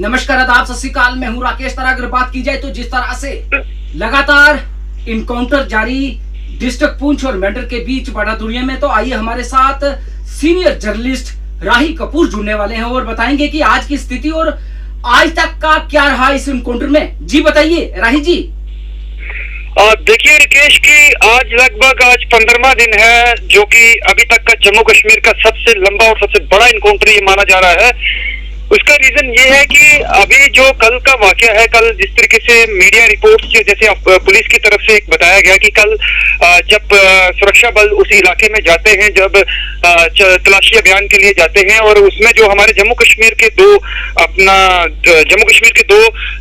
नमस्कार, आदाब, सत श्री अकाल। मैं हूं राकेश। तरह अगर बात की जाए तो जिस तरह से लगातार इनकाउंटर जारी डिस्ट्रिक्ट पुंछ और मेंढर के बीच बड़ा दुनिया में, तो आइए हमारे साथ सीनियर जर्नलिस्ट राही कपूर जुड़ने वाले हैं और बताएंगे कि आज की स्थिति और आज तक का क्या रहा इस इनकाउंटर में। जी बताइए राही जी। देखिए रिकेश की आज लगभग 15वां दिन है जो कि अभी तक का जम्मू कश्मीर का सबसे लंबा और सबसे बड़ा इनकाउंटर ये माना जा रहा है। उसका रीजन ये है कि अभी जो कल का वाकया है, कल जिस तरीके से मीडिया रिपोर्ट्स के जैसे पुलिस की तरफ से बताया गया कि कल जब सुरक्षा बल उस इलाके में जाते हैं, जब तलाशी अभियान के लिए जाते हैं और उसमें जो हमारे जम्मू कश्मीर के दो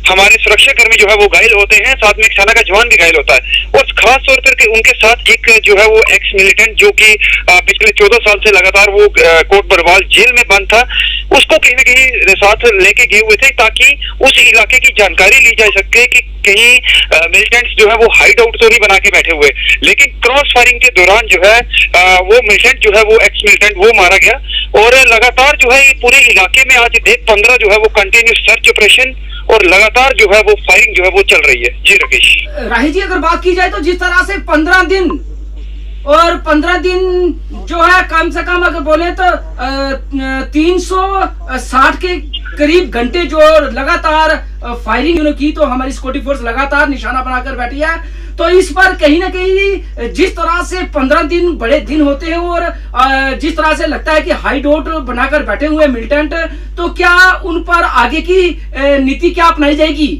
हमारे सुरक्षा कर्मी जो है वो घायल होते हैं, साथ में एक सेना का जवान भी घायल होता है। और खास तौर पर उनके साथ एक जो है वो एक्स मिलिटेंट जो कि पिछले 14 साल से लगातार वो कोट बरवाल जेल में बंद था, उसको कहीं ना कहीं साथ लेके गए हुए थे ताकि उस इलाके की जानकारी ली जा सके कि कहीं मिलिटेंट्स जो है वो हाइड आउट तो नहीं बना के बैठे हुए। लेकिन क्रॉस फायरिंग के दौरान जो है वो मिलिटेंट जो है वो एक्स मिलिटेंट वो मारा गया और लगातार जो है ये पूरे इलाके में आज दिन 15 जो है वो कंटिन्यूस सर्च ऑपरेशन और लगातार जो है वो फायरिंग जो है वो चल रही है। जी राकेश। राही जी अगर बात की जाए तो जिस तरह से 15 दिन और 15 दिन जो है कम से कम अगर बोले तो 360 के करीब घंटे जो लगातार फायरिंग की, तो हमारी सिक्योरिटी फोर्स लगातार निशाना बनाकर बैठी है। तो इस पर कहीं ना कहीं जिस तरह से 15 दिन बड़े दिन होते हैं और जिस तरह से लगता है कि हाइड आउट बनाकर बैठे हुए मिलिटेंट, तो क्या उन पर आगे की नीति क्या अपनाई जाएगी?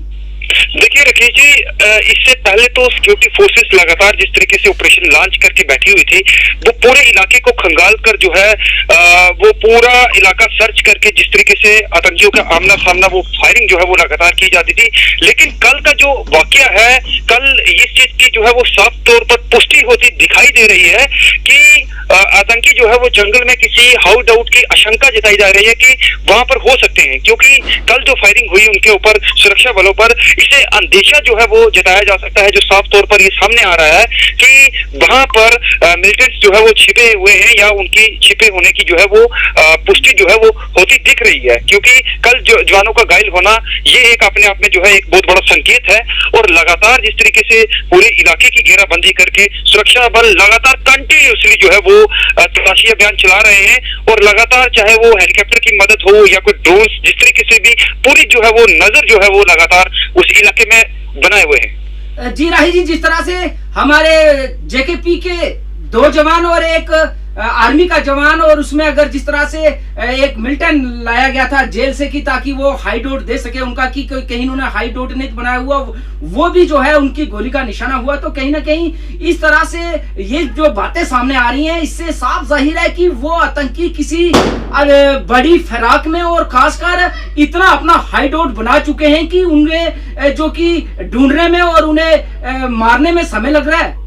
देखिए राकेश जी, इससे पहले तो सिक्योरिटी फोर्सेस लगातार जिस तरीके से ऑपरेशन लॉन्च करके बैठी हुई थी, वो पूरे इलाके को खंगाल कर जो है वो पूरा इलाका सर्च करके जिस तरीके से आतंकियों का आमना सामना वो फायरिंग जो है वो लगातार की जाती थी। लेकिन कल का जो वाकया है, कल इस चीज की जो है वो साफ तौर पर पुष्टि होती दिखाई दे रही है कि आतंकी जो है वो जंगल में किसी हाउड आउट की आशंका जताई जा रही है कि वहां पर हो सकते हैं, क्योंकि कल जो फायरिंग हुई उनके ऊपर सुरक्षा बलों पर, इसे अंदेशा जो है वो जताया जा सकता है, जो साफ तौर पर ये सामने आ रहा है कि वहां पर मिलिटेंट्स जो है वो छिपे हुए हैं या उनकी छिपे होने की जो है वो पुष्टि जो है वो होती दिख रही है। क्योंकि कल जो जवानों का घायल होना ये एक अपने आप में जो है एक बहुत बड़ा संकेत है और लगातार जिस तरीके से पूरे इलाके की घेराबंदी करके सुरक्षा बल लगातार कंटिन्यूसली जो है वो तलाशी अभियान चला रहे हैं और लगातार चाहे वो हेलीकॉप्टर की मदद हो या कोई ड्रोन, जिस तरीके से भी पूरी जो है वो नजर जो है वो लगातार उस इलाके में बनाए हुए हैं। जी राही जी, जिस तरह से हमारे जेकेपी के 2 जवान और एक आर्मी का जवान, और उसमें अगर जिस तरह से एक मिलिटेंट लाया गया था जेल से कि ताकि वो हाइड आउट दे सके उनका, कि कहीं उन्होंने हाइड आउट नहीं बनाया हुआ, वो भी जो है उनकी गोली का निशाना हुआ। तो कहीं ना कहीं इस तरह से ये जो बातें सामने आ रही हैं, इससे साफ जाहिर है कि वो आतंकी किसी बड़ी फिराक में और खासकर इतना अपना हाइड आउट बना चुके हैं कि उन्हें जो कि ढूंढने में और उन्हें मारने में समय लग रहा है।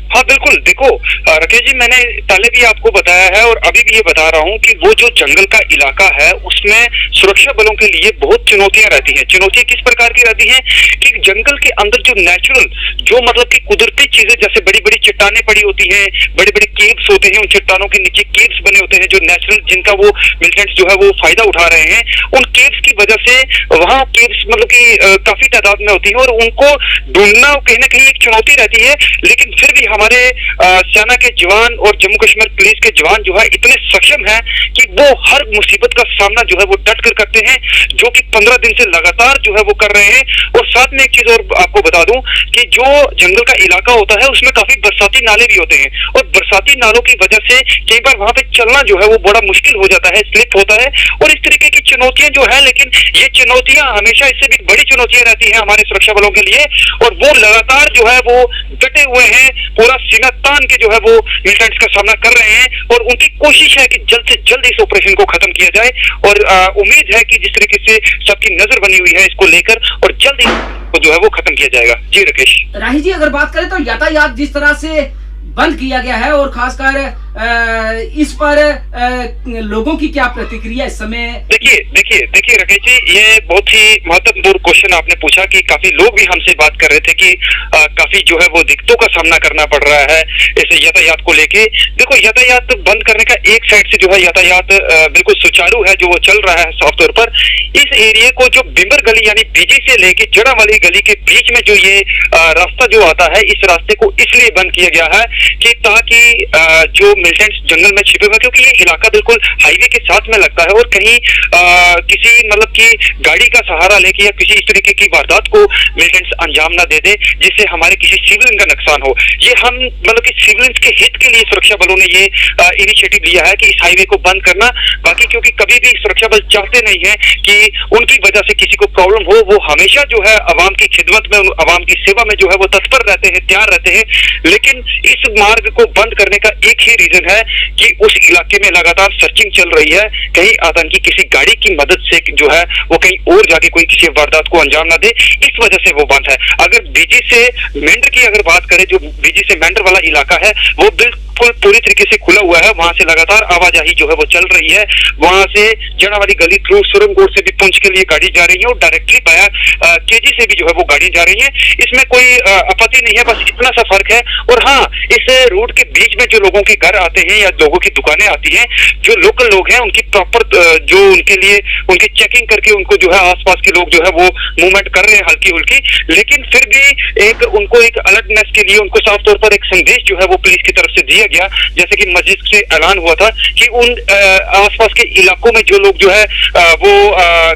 हाँ बिल्कुल, देखो राकेश जी, मैंने पहले भी आपको बताया है और अभी भी ये बता रहा हूँ कि वो जो जंगल का इलाका है उसमें सुरक्षा बलों के लिए बहुत चुनौतियां रहती हैं। चुनौतियां किस प्रकार की रहती हैं कि जंगल के अंदर जो नेचुरल जो मतलब कि कुदरती चीजें, जैसे बड़ी बड़ी चट्टानें पड़ी होती हैं, बड़े बड़े केव्स होते हैं, उन चट्टानों के नीचे केव्स बने होते हैं जो नेचुरल, जिनका वो मिलिटेंट्स जो है वो फायदा उठा रहे हैं। उन केव्स की वजह से वहाँ केव्स मतलब कि काफी तादाद में होती है और उनको ढूंढना कहीं ना कहीं एक चुनौती रहती है। लेकिन फिर भी हमारे सेना के जवान और जम्मू कश्मीर पुलिस के जवान जो है इतने सक्षम हैं कि वो हर मुसीबत का सामना जो है वो डट कर करते हैं, जो कि 15 दिन से लगातार जो है वो कर रहे हैं। और साथ में एक चीज और आपको बता दूं कि जो जंगल का इलाका होता है उसमें काफी बरसाती नाले भी होते हैं और बरसाती नालों की वजह से कई बार वहां पे चलना जो है वो बड़ा मुश्किल हो जाता है, स्लिप होता है और इस तरीके की चुनौतियां जो है। लेकिन ये चुनौतियां हमेशा इससे भी बड़ी चुनौतियां रहती है हमारे सुरक्षा बलों के लिए और वो लगातार जो है वो डटे हुए हैं, पूरा सीना तान के जो है वो मिलिटेंट्स का सामना कर रहे हैं और उनकी कोशिश है कि जल्द से जल्द इस ऑपरेशन को खत्म किया जाए। और उम्मीद है कि जिस तरीके से सबकी नजर बनी हुई है इसको लेकर और जल्द ही जो है वो खत्म किया जाएगा। जी राकेश। राही जी अगर बात करें तो यातायात जिस तरह से बंद किया गया है और खासकर इस पर लोगों की क्या प्रतिक्रिया इस समय? देखिए राकेश जी, ये बहुत ही महत्वपूर्ण क्वेश्चन आपने पूछा कि काफी लोग भी हमसे बात कर रहे थे कि काफी जो है वो दिक्कतों का सामना करना पड़ रहा है इस यातायात को लेके। देखो, यातायात बंद करने का एक साइड से जो है यातायात बिल्कुल सुचारू है, जो वो चल रहा है साफ तौर पर। इस एरिया को जो बिम्बर गली यानी बीजी से लेके जड़ा वाली गली के बीच में जो ये रास्ता जो आता है, इस रास्ते को इसलिए बंद किया गया है कि ताकि जो मिलिटेंट्स जंगल में छिपे हुए, क्योंकि ये इलाका बिल्कुल हाईवे के साथ में लगता है और कहीं किसी मतलब की गाड़ी का सहारा लेके या किसी इस तरीके की वारदात को मिलिटेंट्स अंजाम ना दे दे जिससे हमारे किसी सिविलियन का नुकसान हो। ये हम मतलब कि सिविलियंस के हित के लिए सुरक्षा बलों ने ये इनिशिएटिव लिया है कि इस हाईवे को बंद करना। बाकी क्योंकि कभी भी सुरक्षा बल चाहते नहीं है कि उनकी वजह से किसी को प्रॉब्लम हो, वो हमेशा जो है अवाम की खिदमत में, अवाम की सेवा में जो है वो तत्पर रहते हैं, तैयार रहते हैं। लेकिन इस मार्ग को बंद करने का एक ही रीजन है कि उस इलाके में लगातार सर्चिंग चल रही है, कहीं आतंकी किसी गाड़ी की मदद से जो है वो कहीं और जाके कोई किसी वारदात को अंजाम ना दे, इस वजह से वो बंद है। अगर बीजी से मेंढर की अगर बात करें, जो बीजी से मेंढर वाला इलाका है वो बिल्कुल पूरी तरीके से खुला हुआ है, वहां से लगातार आवाजाही जो है वो चल रही है। वहां से जड़ा वाली गली थ्रू सुरंगकोट से भी पुंछ के लिए गाड़ी जा रही है और डायरेक्टली पाया केजी से भी जो है वो गाड़ी जा रही है। इसमें कोई आपत्ति नहीं है, बस इतना सा फर्क है। और हाँ, इस रूट के बीच में जो लोगों के घर आते हैं या लोगों की दुकानें आती हैं, जो लोकल लोग हैं उनकी प्रॉपर जो उनके लिए उनकी चेकिंग करके उनको जो है आसपास के लोग जो है वो मूवमेंट कर रहे हैं हल्की हुल्की। लेकिन फिर भी एक उनको एक अलर्टनेस के लिए उनको साफ तौर पर एक संदेश जो है वो पुलिस की तरफ से दिया गया, जैसे कि मस्जिद से ऐलान हुआ था कि उन आसपास के इलाकों में जो लोग जो है वो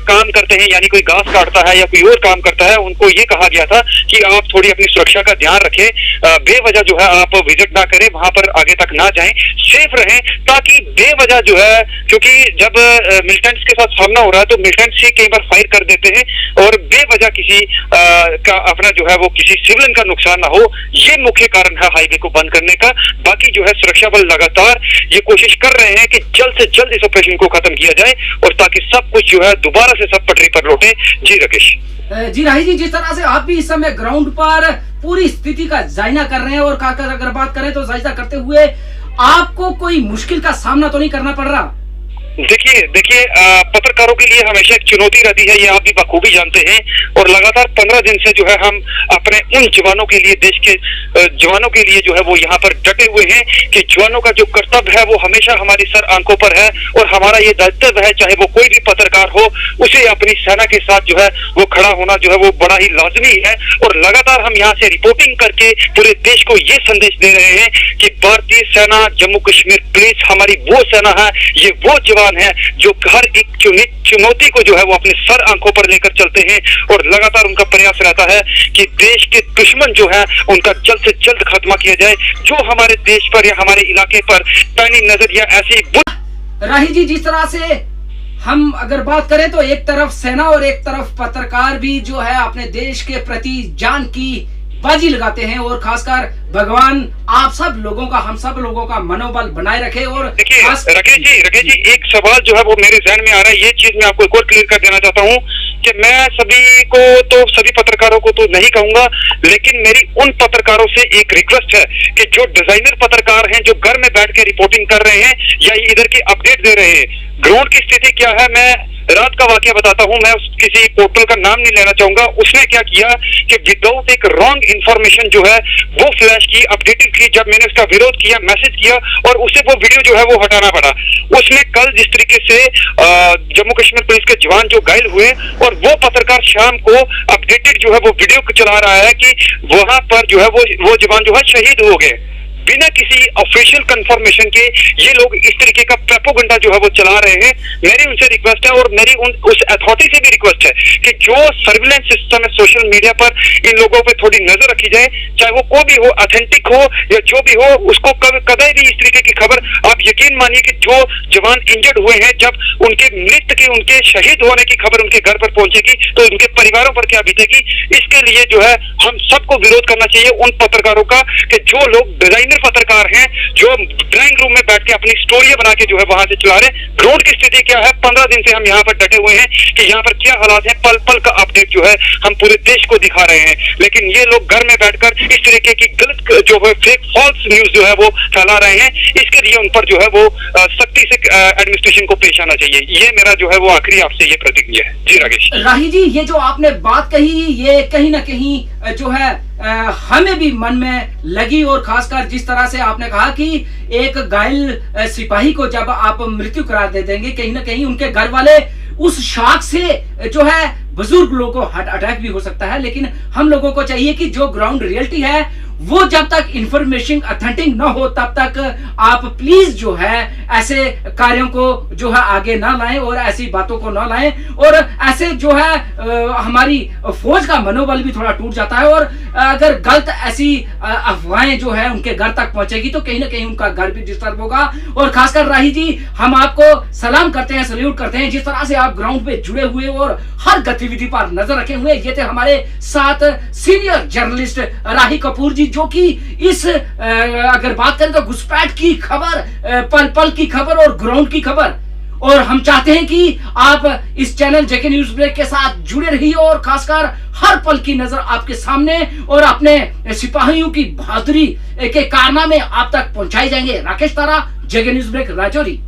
काम करते हैं, यानी कोई घास काटता है या कोई और काम करता है, उनको ये कहा गया था कि आप थोड़ी अपनी सुरक्षा का ध्यान रखें, बेवजह जो है आप विजिट ना करें, वहां पर आगे तक ना जाएं, सेफ रहें, ताकि बेवजह जो है, क्योंकि जब मिलिटेंट्स के साथ सामना हो रहा है तो मिलिटेंट्स ही कई बार फायर कर देते हैं और बेवजह किसी का अपना जो है वो किसी सिविलियन का नुकसान ना हो। ये मुख्य कारण है हाईवे को बंद करने का। बाकी जो है सुरक्षा बल लगातार ये कोशिश कर रहे हैं कि जल्द से जल्द इस ऑपरेशन को खत्म किया जाए और ताकि सब कुछ जो है दोबारा से सब पटरी पर लौटे। जी राकेश जी राही जी, जिस तरह से आप भी इस समय ग्राउंड पर पूरी स्थिति का जायजा कर रहे हैं और खाकर अगर बात करें तो जायजा करते हुए आपको कोई मुश्किल का सामना तो नहीं करना पड़ रहा? देखिए पत्रकारों के लिए हमेशा एक चुनौती रहती है, ये आप भी बखूबी जानते हैं। और लगातार 15 दिन से जो है हम अपने उन जवानों के लिए, देश के जवानों के लिए जो है वो यहाँ पर डटे हुए हैं कि जवानों का जो कर्तव्य है वो हमेशा हमारी सर आंखों पर है और हमारा ये दायित्व है, चाहे वो कोई भी पत्रकार हो, उसे अपनी सेना के साथ जो है वो खड़ा होना जो है वो बड़ा ही लाजमी है। और लगातार हम यहाँ से रिपोर्टिंग करके पूरे देश को ये संदेश दे रहे हैं कि भारतीय सेना, जम्मू कश्मीर पुलिस हमारी वो सेना है, ये वो जवान है जो हर एक चुनौती को जो है वो अपने सर आंखों पर लेकर चलते हैं और लगातार उनका प्रयास रहता है कि देश के दुश्मन जो है उनका जल्द से जल्द खात्मा किया जाए, जो हमारे देश पर या हमारे इलाके पर पैनी नजर या ऐसी राही जी, जिस तरह से हम अगर बात करें तो एक तरफ सेना और एक तरफ पत्रकार भी जो है अपने देश के प्रति जान की बाजी लगाते हैं और खासकर भगवान आप सब लोगों का, हम सब लोगों का मनोबल बनाए रखे। और देखिए राकेश जी एक सवाल जो है वो मेरे जहन में आ रहा है, ये चीज मैं आपको एक और क्लियर कर देना चाहता हूँ कि मैं सभी को तो सभी पत्रकारों को तो नहीं कहूंगा, लेकिन मेरी उन पत्रकारों से एक रिक्वेस्ट है कि जो डिजाइनर पत्रकार हैं, जो घर में बैठ के रिपोर्टिंग कर रहे हैं या इधर की अपडेट दे रहे हैं, ग्राउंड की स्थिति क्या है, मैं रात का वाकया बताता हूं। मैं किसी पोर्टल का नाम नहीं लेना चाहूंगा, उसने क्या किया कि विदाउट एक रॉन्ग इंफॉर्मेशन जो है वो फ्लैश की, अपडेटेड की। जब मैंने उसका विरोध किया, मैसेज किया और उसे वो वीडियो जो है वो हटाना पड़ा। उसमें कल जिस तरीके से जम्मू कश्मीर पुलिस के जवान जो घायल हुए और वो पत्रकार शाम को अपडेटेड जो है वो वीडियो चला रहा है कि वहां पर जो है वो जवान जो है शहीद हो गए, बिना किसी ऑफिशियल कंफर्मेशन के ये लोग इस तरीके का प्रोपेगेंडा जो है वो चला रहे हैं। मेरी उनसे रिक्वेस्ट है और मेरी उस अथॉरिटी से भी रिक्वेस्ट है कि जो सर्विलेंस सिस्टम है सोशल मीडिया पर, इन लोगों पे थोड़ी नजर रखी जाए, चाहे वो कोई भी हो, ऑथेंटिक हो या जो भी हो, उसको कभी भी इस तरीके की खबर, आप यकीन मानिए कि जो जवान इंजर्ड हुए हैं, जब उनके मृत्यु की, उनके शहीद होने की खबर उनके घर पर पहुंचेगी तो उनके परिवारों पर क्या बीतेगी। इसके लिए जो है हम सबको विरोध करना चाहिए उन पत्रकारों का कि जो लोग डिजाइनर पत्रकार हैं जो ड्राइंग रूम में बैठ के अपनी स्टोरी बना के जो है वहां से चला रहे। ग्राउंड की स्थिति क्या है, 15 दिन से हम यहाँ पर डटे हुए हैं कि यहाँ पर क्या हालात है, पल पल का अपडेट जो है हम पूरे देश को दिखा रहे हैं। लेकिन ये लोग घर में बैठकर इस तरीके की गलत जो है फेक फॉल्स न्यूज जो है वो फैला रहे हैं। इसके लिए उन पर जो है वो सख्ती से एडमिनिस्ट्रेशन को पेश आना चाहिए। ये मेरा जो है वो आखिरी आपसे ये प्रतिक्रिया है। जी राकेश। राही जी, ये जो आपने बात कही ये कहीं ना कहीं जो है हमें भी मन में लगी, और खासकर जिस तरह से आपने कहा कि एक घायल सिपाही को जब आप मृत्यु करार दे देंगे, कहीं ना कहीं उनके घर वाले उस शाख से जो है बुजुर्ग लोगों को हार्ट अटैक भी हो सकता है। लेकिन हम लोगों को चाहिए कि जो ग्राउंड रियलिटी है वो जब तक इंफॉर्मेशन ऑथेंटिक न हो तब तक आप प्लीज जो है ऐसे कार्यों को जो है आगे ना लाएं और ऐसी बातों को ना लाएं, और ऐसे जो है हमारी फौज का मनोबल भी थोड़ा टूट जाता है। और अगर गलत ऐसी अफवाहें जो है उनके घर तक पहुंचेगी तो कहीं ना कहीं उनका घर भी डिस्टर्ब होगा। और खासकर राही जी, हम आपको सलाम करते हैं, सल्यूट करते हैं जिस तरह से आप ग्राउंड पे जुड़े हुए और हर गतिविधि पर नजर रखे हुए। ये थे हमारे साथ सीनियर जर्नलिस्ट राही कपूर जी, जो कि इस अगर बात करें तो घुसपैठ की खबर, पल पल की खबर और ग्राउंड की खबर। और हम चाहते हैं कि आप इस चैनल जेके न्यूज ब्रेक के साथ जुड़े रहिए और खासकर हर पल की नजर आपके सामने और अपने सिपाहियों की बहादुरी के कारनामे आप तक पहुंचाए जाएंगे। राकेश तारा, जेके न्यूज ब्रेक, राजौरी।